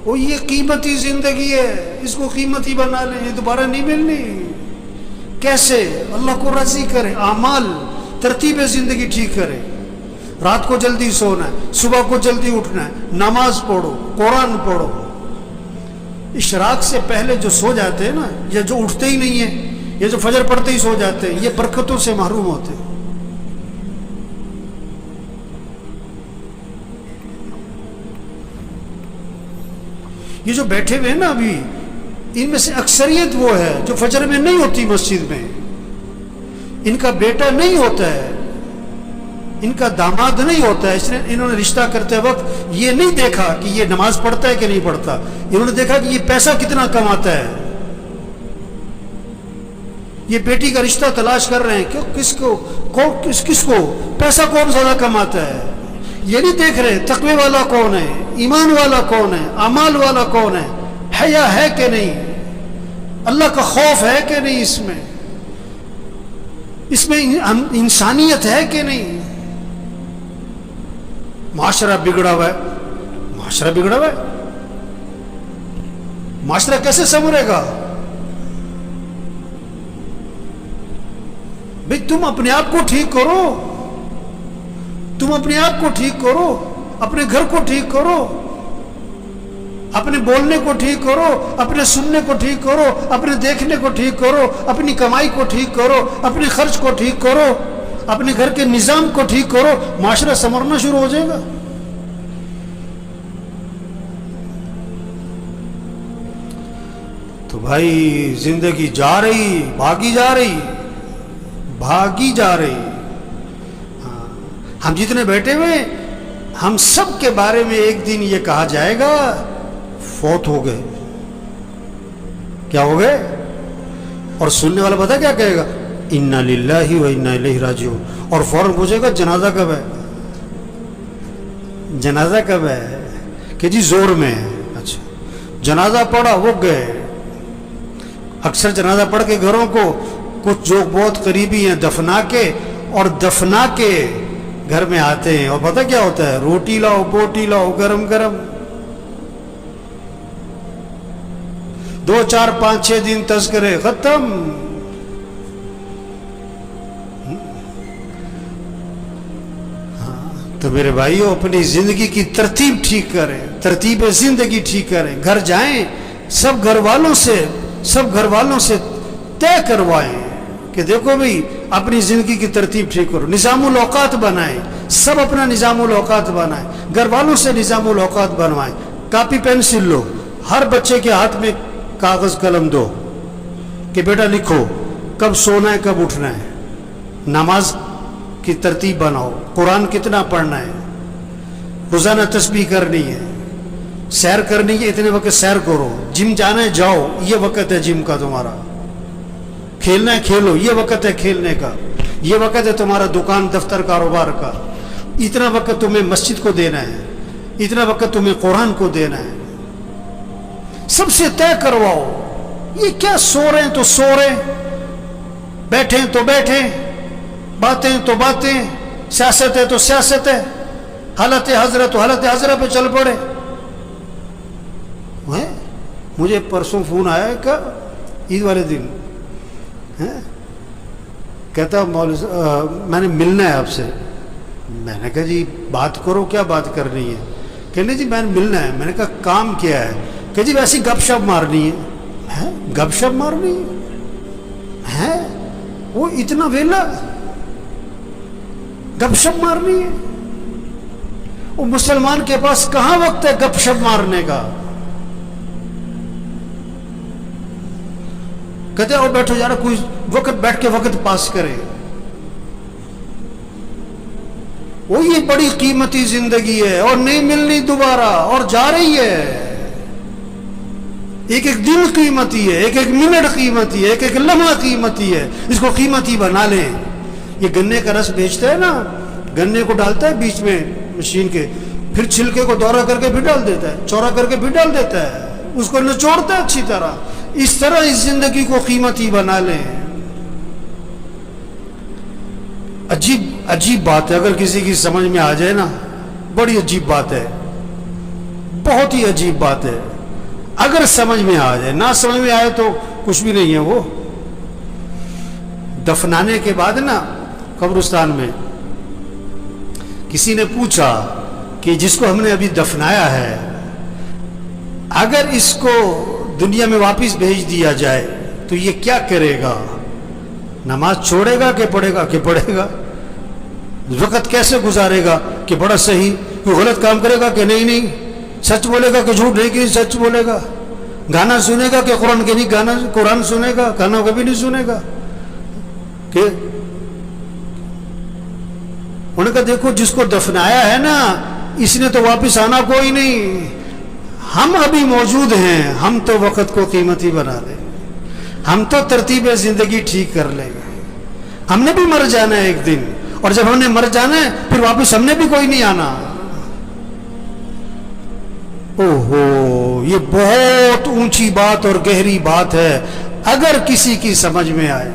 وہ یہ قیمتی زندگی ہے، اس کو قیمتی بنا لیں، یہ دوبارہ نہیں ملنی۔ کیسے؟ اللہ کو راضی کرے، اعمال، ترتیب زندگی ٹھیک کرے۔ رات کو جلدی سونا ہے، صبح کو جلدی اٹھنا ہے، نماز پڑھو، قرآن پڑھو۔ اشراق سے پہلے جو سو جاتے ہیں نا، یا جو اٹھتے ہی نہیں ہیں، یا جو فجر پڑھتے ہی سو جاتے ہیں، یہ برکتوں سے محروم ہوتے ہیں۔ یہ جو بیٹھے ہوئے ہیں نا ابھی، ان میں سے اکثریت وہ ہے جو فجر میں نہیں ہوتی مسجد میں، ان کا بیٹا نہیں ہوتا ہے، ان کا داماد نہیں ہوتا ہے، اس نے انہوں نے رشتہ کرتے وقت یہ نہیں دیکھا کہ یہ نماز پڑھتا ہے کہ نہیں پڑھتا، انہوں نے دیکھا کہ یہ پیسہ کتنا کماتا ہے۔ یہ بیٹی کا رشتہ تلاش کر رہے ہیں کہ کس کو پیسہ کون زیادہ کماتا ہے، یہ نہیں دیکھ رہے تقوی والا کون ہے، ایمان والا کون ہے، اعمال والا کون ہے، حیا ہے کہ نہیں، اللہ کا خوف ہے کہ نہیں، اس میں انسانیت ہے کہ نہیں۔ معاشرہ بگڑا ہوا ہے، معاشرہ بگڑا ہوا ہے، معاشرہ کیسے سنورے گا؟ بھئی تم اپنے آپ کو ٹھیک کرو، تم اپنے آپ کو ٹھیک کرو، اپنے گھر کو ٹھیک کرو، اپنے بولنے کو ٹھیک کرو، اپنے سننے کو ٹھیک کرو، اپنے دیکھنے کو ٹھیک کرو، اپنی کمائی کو ٹھیک کرو، اپنے خرچ کو ٹھیک کرو، اپنے گھر کے نظام کو ٹھیک کرو، معاشرہ سنورنا شروع ہو جائے گا۔ تو بھائی زندگی جا رہی، بھاگی جا رہی، بھاگی جا رہی۔ ہم جتنے بیٹھے ہوئے، ہم سب کے بارے میں ایک دن یہ کہا جائے گا فوت ہو گئے۔ کیا ہو گئے؟ اور سننے والا پتہ کیا کہے گا؟ انا للہ و انا الیہ راجعون، اور فوراً پوچھے گا جنازہ کب ہے، جنازہ کب ہے؟ کہ جی زور میں ہے۔ اچھا، جنازہ پڑھا، وہ گئے۔ اکثر جنازہ پڑھ کے گھروں کو کچھ جو بہت قریبی ہیں دفنا کے، اور دفنا کے گھر میں آتے ہیں، اور پتہ کیا ہوتا ہے؟ روٹی لاؤ، بوٹی لاؤ، گرم گرم۔ 2 4 5 6 دن تذکرے ختم۔ تو میرے بھائیو، اپنی زندگی کی ترتیب ٹھیک کریں، ترتیب زندگی ٹھیک کریں۔ گھر جائیں، سب گھر والوں سے طے کروائیں کہ دیکھو بھئی اپنی زندگی کی ترتیب ٹھیک کرو، نظام الاوقات بنائیں، سب اپنا نظام الاوقات بنائیں، گھر والوں سے نظام الاوقات بنوائیں۔ کاپی پینسل لو، ہر بچے کے ہاتھ میں کاغذ قلم دو کہ بیٹا لکھو کب سونا ہے، کب اٹھنا ہے، نماز کی ترتیب بناؤ، قرآن کتنا پڑھنا ہے، روزانہ تسبیح کرنی ہے، سیر کرنی ہے، اتنے وقت سیر کرو، جم جانا ہے جاؤ، یہ وقت ہے جم کا تمہارا، کھیلنا ہے کھیلو، یہ وقت ہے کھیلنے کا، یہ وقت ہے تمہارا دکان دفتر کاروبار کا، اتنا وقت تمہیں مسجد کو دینا ہے، اتنا وقت تمہیں قرآن کو دینا ہے۔ سب سے طے کرواؤ۔ یہ کیا سو رہے ہیں تو سو رہے، بیٹھیں تو بیٹھیں، باتیں تو باتیں، سیاست ہے تو سیاست ہے، حالت حضرت تو حالت حضرت پہ چل پڑے۔ مجھے پرسوں فون آیا کہ عید والے دن کہتا میں نے ملنا ہے آپ سے۔ میں نے کہا جی بات کرو، کیا بات کرنی ہے؟ کہنے جی میں نے ملنا ہے۔ میں نے کہا کام کیا ہے؟ کہ جی ویسی گپ شپ مارنی ہے۔ گپ شپ مارنی ہے؟ وہ اتنا ویلا گپ شپ مارنی ہے؟ وہ مسلمان کے پاس کہاں وقت ہے گپ شپ مارنے کا؟ کہتے ہیں بیٹھو یار، کوئی وقت بیٹھ کے وقت پاس کرے۔ وہ یہ بڑی قیمتی زندگی ہے اور نہیں ملنی دوبارہ، اور جا رہی ہے۔ ایک ایک دن قیمتی ہے، ایک ایک منٹ قیمتی ہے، ایک ایک لمحہ قیمتی ہے۔ اس کو قیمتی بنا لیں۔ یہ گنے کا رس بیچتا ہے نا، گنے کو ڈالتا ہے بیچ میں مشین کے، پھر چھلکے کو دورہ کر کے پھر ڈال دیتا ہے، چورا کر کے پھر ڈال دیتا ہے، اس کو نچوڑتا ہے اچھی طرح۔ اس طرح اس زندگی کو قیمتی بنا لیں۔ عجیب بات ہے، اگر کسی کی سمجھ میں آ جائے نا، بڑی عجیب بات ہے، بہت ہی عجیب بات ہے۔ اگر سمجھ میں آ جائے، نہ سمجھ میں آئے تو کچھ بھی نہیں ہے. وہ دفنانے کے بعد نا قبرستان میں کسی نے پوچھا کہ جس کو ہم نے ابھی دفنایا ہے اگر اس کو دنیا میں واپس بھیج دیا جائے تو یہ کیا کرے گا؟ نماز چھوڑے گا کہ پڑھے گا؟ کہ پڑھے گا. وقت کیسے گزارے گا کہ بڑا صحیح؟ کوئی غلط کام کرے گا کہ نہیں سچ بولے گا کہ جھوٹ نہیں کہ سچ بولے گا؟ گانا سنے گا کہ قرآن کے نہیں گانا قرآن سنے گا؟ گانا کبھی نہیں سنے گا. کہ انہوں نے کہا دیکھو جس کو دفنایا ہے نا اس نے تو واپس آنا کوئی نہیں. ہم ابھی موجود ہیں، ہم تو وقت کو قیمتی بنا لیں، ہم تو ترتیب زندگی ٹھیک کر لیں گے. ہم نے بھی مر جانا ہے ایک دن، اور جب ہم نے مر جانا ہے پھر واپس ہم نے بھی کوئی نہیں آنا. اوہو، یہ بہت اونچی بات اور گہری بات ہے اگر کسی کی سمجھ میں آئے.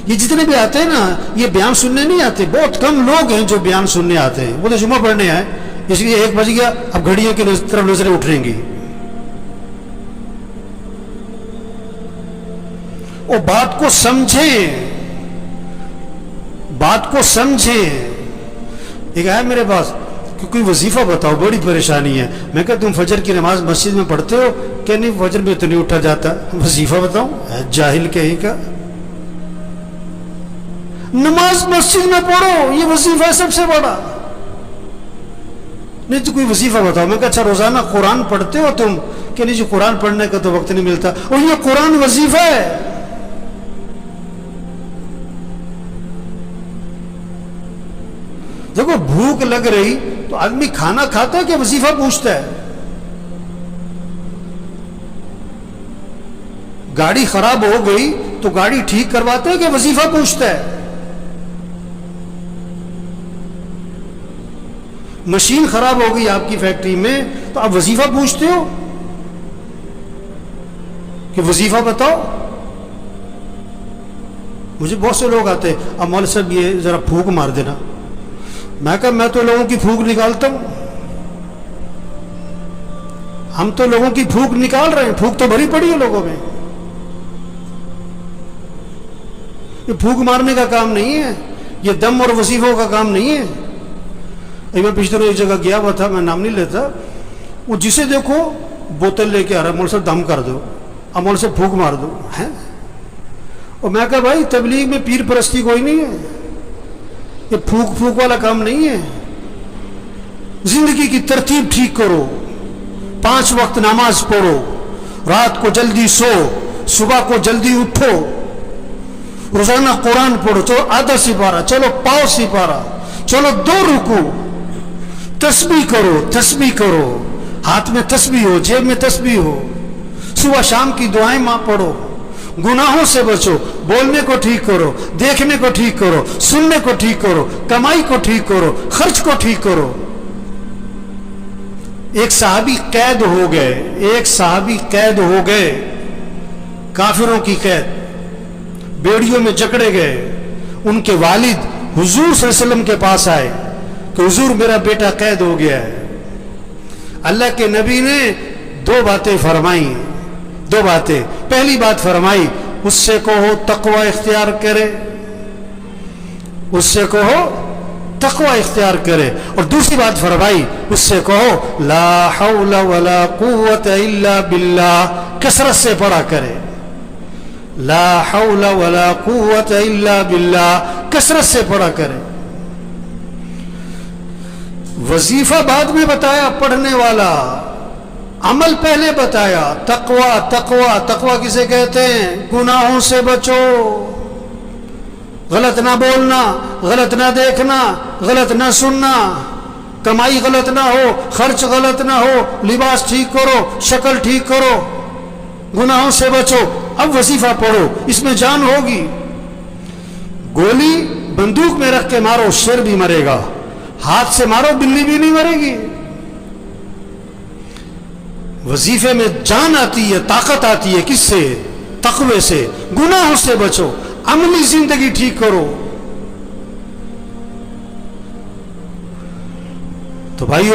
یہ جتنے بھی آتے ہیں نا یہ بیان سننے نہیں آتے. بہت کم لوگ ہیں جو بیان سننے آتے ہیں. وہ تو جمعہ پڑھنے آئے، اس لیے 1 بج گیا، اب گھڑیوں کی طرف نظریں اٹھیں گی. وہ بات کو سمجھیں، بات کو سمجھیں. ایک آیا میرے پاس کہ کوئی وظیفہ بتاؤ، بڑی پریشانی ہے. میں کہا تم فجر کی نماز مسجد میں پڑھتے ہو؟ کہ نہیں فجر میں تو نہیں اٹھا جاتا. وظیفہ بتاؤں؟ جاہل کہیں کا. نماز مسجد میں پڑھو، یہ وظیفہ ہے سب سے بڑا. نہیں تو کوئی وظیفہ بتاؤ. میں کہا اچھا روزانہ قرآن پڑھتے ہو تم؟ کہ نہیں جی قرآن پڑھنے کا تو وقت نہیں ملتا. اور یہ قرآن وظیفہ ہے. دیکھو بھوک لگ رہی تو آدمی کھانا کھاتا ہے کہ وظیفہ پوچھتا ہے؟ گاڑی خراب ہو گئی تو گاڑی ٹھیک کرواتا ہے کہ وظیفہ پوچھتا ہے؟ مشین خراب ہو گئی آپ کی فیکٹری میں تو آپ وظیفہ پوچھتے ہو کہ وظیفہ بتاؤ؟ مجھے بہت سے لوگ آتے ہیں، اب مولوی صاحب یہ ذرا پھونک مار دینا. میں کہا میں تو لوگوں کی پھونک نکالتا ہوں. ہم تو لوگوں کی پھونک نکال رہے ہیں. پھونک تو بھری پڑی ہے لوگوں میں. یہ پھونک مارنے کا کام نہیں ہے، یہ دم اور وظیفوں کا کام نہیں ہے. میں پچھلے روز ایک جگہ گیا ہوا تھا، میں نام نہیں لیتا. وہ جسے دیکھو بوتل لے کے آ رہا ہے، مولوی صاحب دم کر دو، اب مولوی صاحب پھونک مار دو. اور میں کہا بھائی تبلیغ میں پیر پرستی کوئی نہیں ہے، یہ پھونک والا کام نہیں ہے. زندگی کی ترتیب ٹھیک کرو، 5 وقت نماز پڑھو، رات کو جلدی سو، صبح کو جلدی اٹھو، روزانہ قرآن پڑھو. چلو آدھا سپارہ، چلو پاؤ سپارہ، چلو 2 رکوع، تسبیح کرو، ہاتھ میں تسبیح ہو، جیب میں تسبیح ہو، صبح شام کی دعائیں ماں پڑھو. گناہوں سے بچو، بولنے کو ٹھیک کرو، دیکھنے کو ٹھیک کرو، سننے کو ٹھیک کرو، کمائی کو ٹھیک کرو، خرچ کو ٹھیک کرو. ایک صحابی قید ہو گئے، کافروں کی قید، بیڑیوں میں جکڑے گئے. ان کے والد حضور صلی اللہ علیہ وسلم کے پاس آئے کہ حضور میرا بیٹا قید ہو گیا ہے. اللہ کے نبی نے 2 باتیں فرمائی. 2 باتیں. پہلی بات فرمائی اس سے کہو تقوی اختیار کرے، اس سے کہو تقوی اختیار کرے. اور دوسری بات فرمائی اس سے کہو لا حول ولا قوت الا باللہ، کثرت سے پڑھا کرے. لا حول ولا قوت الا باللہ، کثرت سے پڑھا کرے. وظیفہ بعد میں بتایا پڑھنے والا، عمل پہلے بتایا. تقوی کسے کہتے ہیں؟ گناہوں سے بچو، غلط نہ بولنا، غلط نہ دیکھنا، غلط نہ سننا، کمائی غلط نہ ہو، خرچ غلط نہ ہو، لباس ٹھیک کرو، شکل ٹھیک کرو، گناہوں سے بچو. اب وظیفہ پڑھو، اس میں جان ہوگی. گولی بندوق میں رکھ کے مارو شیر بھی مرے گا، ہاتھ سے مارو بلی بھی نہیں مرے گی. وظیفے میں جان آتی ہے، طاقت آتی ہے. کس سے؟ تقوی سے. گناہوں سے بچو، عملی زندگی ٹھیک کرو. تو بھائیو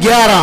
11,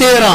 13,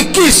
21।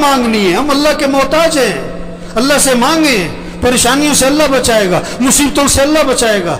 مانگنی ہے. ہم اللہ کے محتاج ہیں. اللہ سے مانگیں, پریشانیوں سے اللہ بچائے گا, مصیبتوں سے اللہ بچائے گا.